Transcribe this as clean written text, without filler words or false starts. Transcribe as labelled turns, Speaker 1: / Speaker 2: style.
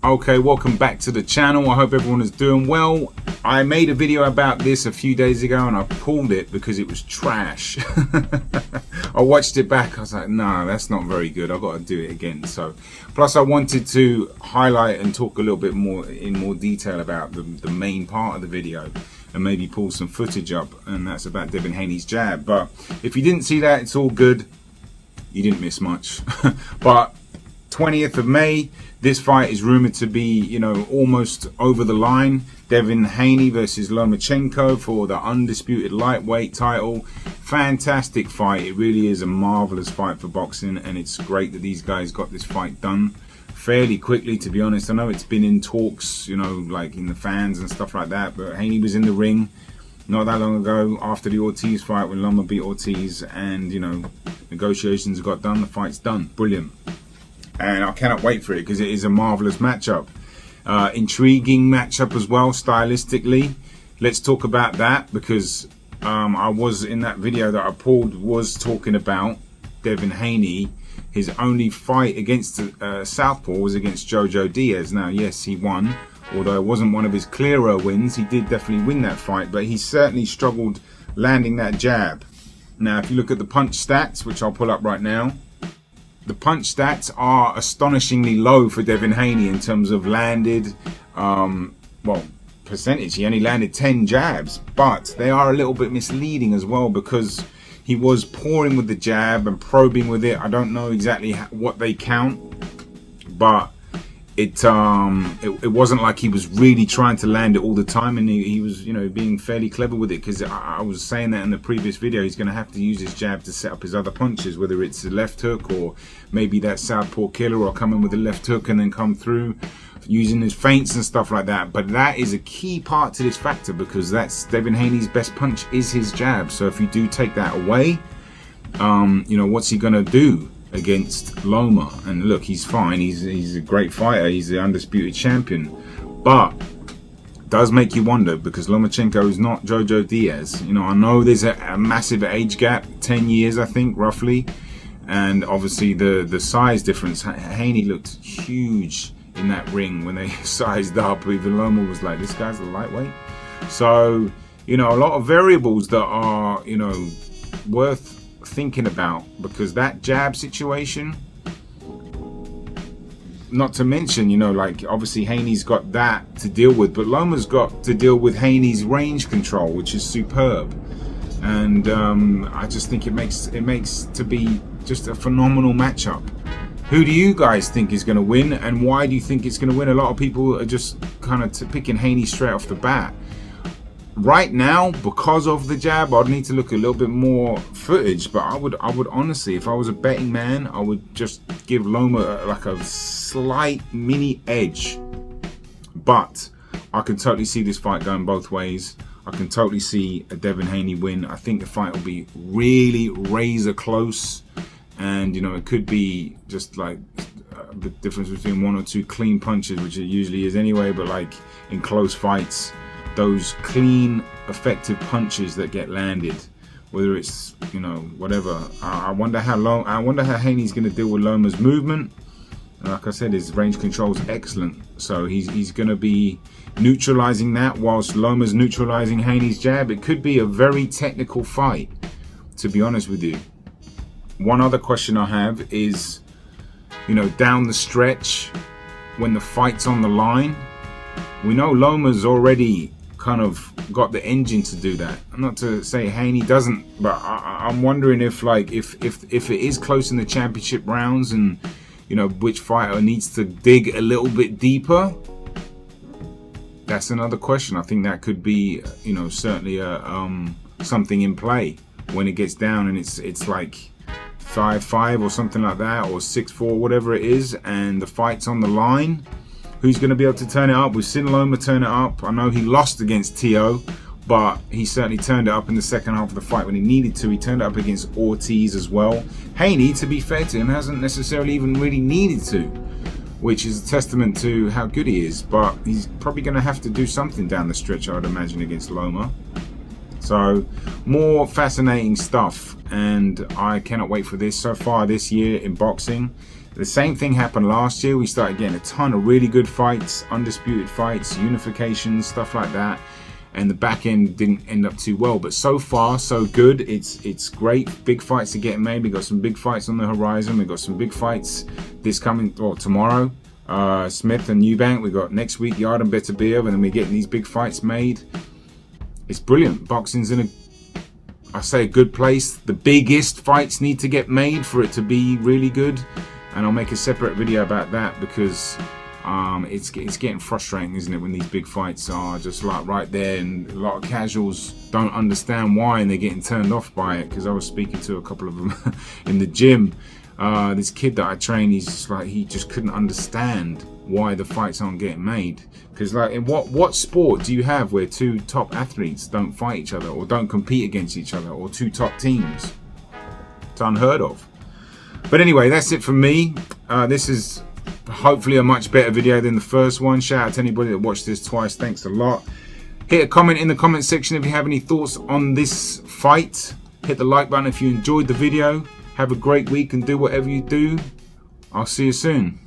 Speaker 1: Okay, welcome back to the channel. I hope everyone is doing well. I made a video about this a few days ago and I pulled it because it was trash. I watched it back, I was like, nah, that's not very good, I've got to do it again. So plus I wanted to highlight and talk a little bit more in more detail about the main part of the video and maybe pull some footage up, and that's about Devin Haney's jab. But if you didn't see that, it's all good, you didn't miss much. But 20th of May, this fight is rumored to be, you know, almost over the line. Devin Haney versus Lomachenko for the undisputed lightweight title. Fantastic fight. It really is a marvelous fight for boxing, and it's great that these guys got this fight done fairly quickly, to be honest. I know it's been in talks, you know, like in the fans and stuff like that, but Haney was in the ring not that long ago after the Ortiz fight when Loma beat Ortiz, and, you know, negotiations got done, the fight's done. Brilliant. And I cannot wait for it because it is a marvelous matchup. Intriguing matchup as well, stylistically. Let's talk about that because I was in that video that I pulled was talking about Devin Haney. His only fight against Southpaw was against Diaz. Now, yes, he won, although it wasn't one of his clearer wins. He did definitely win that fight, but he certainly struggled landing that jab. Now, if you look at the punch stats, which I'll pull up right now, the punch stats are astonishingly low for Devin Haney in terms of landed, well, percentage. He only landed 10 jabs, but they are a little bit misleading as well because he was pouring with the jab and probing with it. I don't know exactly what they count, but it wasn't like he was really trying to land it all the time, and he was, you know, being fairly clever with it, because I was saying that in the previous video, he's going to have to use his jab to set up his other punches, whether it's the left hook or maybe that southpaw killer, or come in with the left hook and then come through using his feints and stuff like that. But that is a key part to this factor, because that's Devin Haney's best punch is his jab. So if you do take that away, you know, what's he going to do against Loma? And look, he's fine, he's a great fighter, he's the undisputed champion, but it does make you wonder, because Lomachenko is not Diaz. You know, I know there's a massive age gap, 10 years I think roughly, and obviously the size difference. Haney looked huge in that ring when they sized up. Even Loma was like, this guy's a lightweight. So, you know, a lot of variables that are, you know, worth thinking about, because that jab situation, not to mention, you know, like obviously Haney's got that to deal with, but Loma's got to deal with Haney's range control, which is superb. And I just think it makes to be just a phenomenal matchup. Who do you guys think is going to win, and why do you think it's going to win? A lot of people are just kind of picking Haney straight off the bat. Right now, because of the jab, I'd need to look a little bit more footage, but I would honestly, if I was a betting man, I would just give Loma like a slight mini edge. But I can totally see this fight going both ways. I can totally see a Devin Haney win. I think the fight will be really razor close, and you know, it could be just like the difference between one or two clean punches, which it usually is anyway, but like in close fights, those clean, effective punches that get landed, whether it's, you know, whatever. I wonder how Haney's going to deal with Loma's movement. Like I said, his range control is excellent, so he's going to be neutralizing that whilst Loma's neutralizing Haney's jab. It could be a very technical fight, to be honest with you. One other question I have is, you know, down the stretch when the fight's on the line, we know Loma's already kind of got the engine to do that. Not to say Haney doesn't, but I'm wondering if, like, if it is close in the championship rounds, and you know, which fighter needs to dig a little bit deeper. That's another question. I think that could be, you know, certainly something in play when it gets down and it's like 5-5 or something like that, or 6-4, whatever it is, and the fight's on the line. Who's going to be able to turn it up? We've seen Loma turn it up. I know he lost against T.O., but he certainly turned it up in the second half of the fight when he needed to. He turned it up against Ortiz as well. Haney, to be fair to him, hasn't necessarily even really needed to, which is a testament to how good he is. But he's probably going to have to do something down the stretch, I would imagine, against Loma. So, more fascinating stuff, and I cannot wait for this. So far this year in boxing, The same thing happened last year. We started getting a ton of really good fights, undisputed fights, unifications, stuff like that. And the back end didn't end up too well. But so far, so good. It's great. Big fights are getting made. We got some big fights on the horizon. We got some big fights this coming, or tomorrow. Smith and Eubank. We got next week Yard and Beterbiev, and then we're getting these big fights made. It's brilliant. Boxing's in a good place. The biggest fights need to get made for it to be really good. And I'll make a separate video about that, because it's getting frustrating, isn't it, when these big fights are just like right there, and a lot of casuals don't understand why, and they're getting turned off by it. Because I was speaking to a couple of them in the gym. This kid that I train, he's just like, he just couldn't understand why the fights aren't getting made. Because like, in what sport do you have where two top athletes don't fight each other, or don't compete against each other, or two top teams? It's unheard of. But anyway, that's it from me. This is hopefully a much better video than the first one. Shout out to anybody that watched this twice. Thanks a lot. Hit a comment in the comment section if you have any thoughts on this fight. Hit the like button if you enjoyed the video. Have a great week and do whatever you do. I'll see you soon.